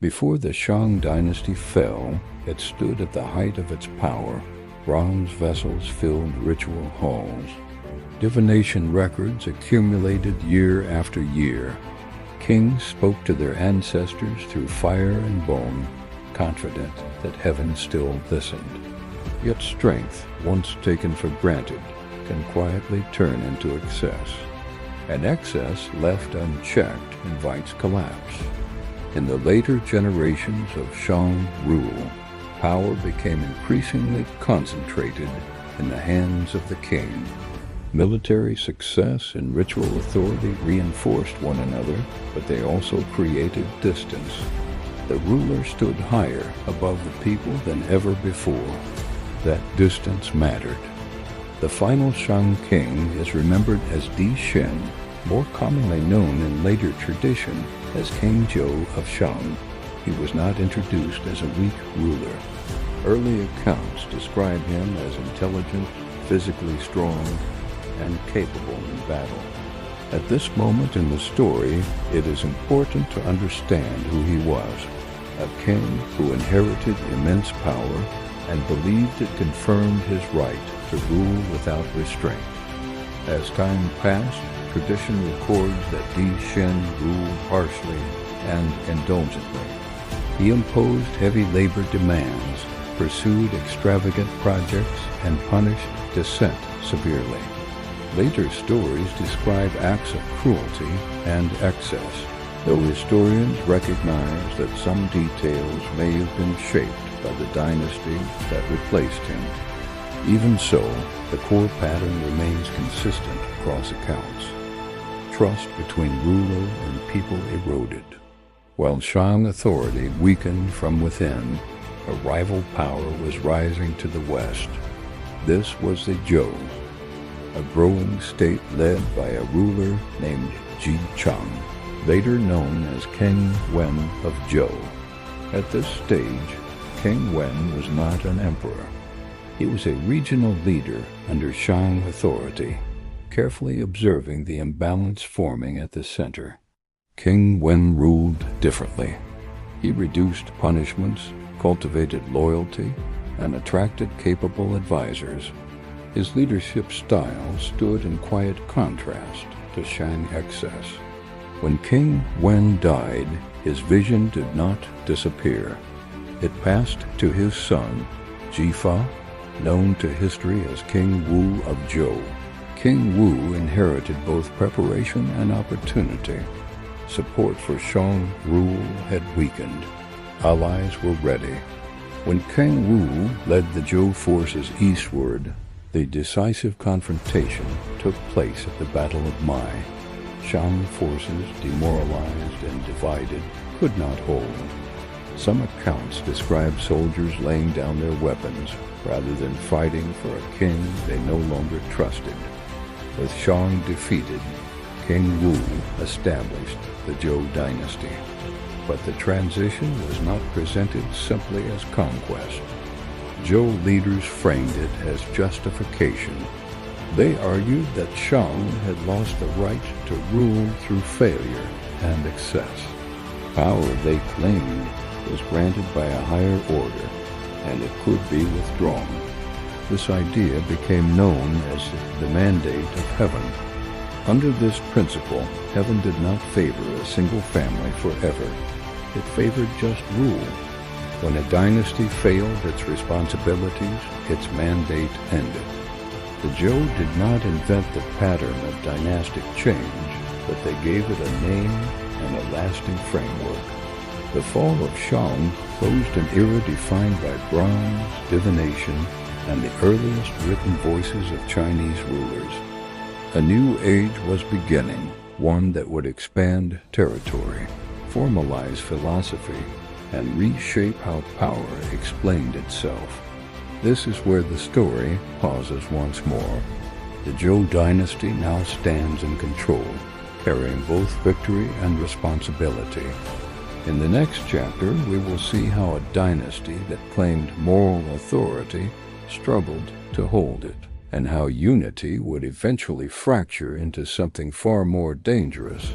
Before the Shang dynasty fell, it stood at the height of its power. Bronze vessels filled ritual halls. Divination records accumulated year after year. Kings spoke to their ancestors through fire and bone, confident that heaven still listened. Yet strength, once taken for granted, can quietly turn into excess. And excess left unchecked invites collapse. In the later generations of Shang rule, power became increasingly concentrated in the hands of the king. Military success and ritual authority reinforced one another, but they also created distance. The ruler stood higher above the people than ever before. That distance mattered. The final Shang king is remembered as Di Shen, more commonly known in later tradition as King Zhou of Shang. He was not introduced as a weak ruler. Early accounts describe him as intelligent, physically strong, and capable in battle. At this moment in the story, it is important to understand who he was, a king who inherited immense power and believed it confirmed his right to rule without restraint. As time passed, tradition records that Di Shen ruled harshly and indulgently. He imposed heavy labor demands, pursued extravagant projects, and punished dissent severely. Later stories describe acts of cruelty and excess, though historians recognize that some details may have been shaped by the dynasty that replaced him. Even so, the core pattern remains consistent across accounts. Trust between ruler and people eroded. While Shang authority weakened from within, a rival power was rising to the west. This was the Zhou, a growing state led by a ruler named Ji Chang, later known as King Wu of Zhou. At this stage, King Wen was not an emperor. He was a regional leader under Shang authority, carefully observing the imbalance forming at the center. King Wen ruled differently. He reduced punishments, cultivated loyalty, and attracted capable advisors. His leadership style stood in quiet contrast to Shang excess. When King Wen died, his vision did not disappear. It passed to his son, Jifa, known to history as King Wu of Zhou. King Wu inherited both preparation and opportunity. Support for Shang rule had weakened. Allies were ready. When King Wu led the Zhou forces eastward, the decisive confrontation took place at the Battle of Mai. Shang forces, demoralized and divided, could not hold. Some accounts describe soldiers laying down their weapons rather than fighting for a king they no longer trusted. With Shang defeated, King Wu established the Zhou dynasty. But the transition was not presented simply as conquest. Zhou leaders framed it as justification. They argued that Shang had lost the right to rule through failure and excess. Power, they claimed, was granted by a higher order, and it could be withdrawn. This idea became known as the mandate of heaven. Under this principle, heaven did not favor a single family forever. It favored just rule. When a dynasty failed its responsibilities, its mandate ended. The Zhou did not invent the pattern of dynastic change, but they gave it a name and a lasting framework. The fall of Shang closed an era defined by bronze, divination, and the earliest written voices of Chinese rulers. A new age was beginning, one that would expand territory, formalize philosophy, and reshape how power explained itself. This is where the story pauses once more. The Zhou dynasty now stands in control, carrying both victory and responsibility. In the next chapter, we will see how a dynasty that claimed moral authority struggled to hold it, and how unity would eventually fracture into something far more dangerous: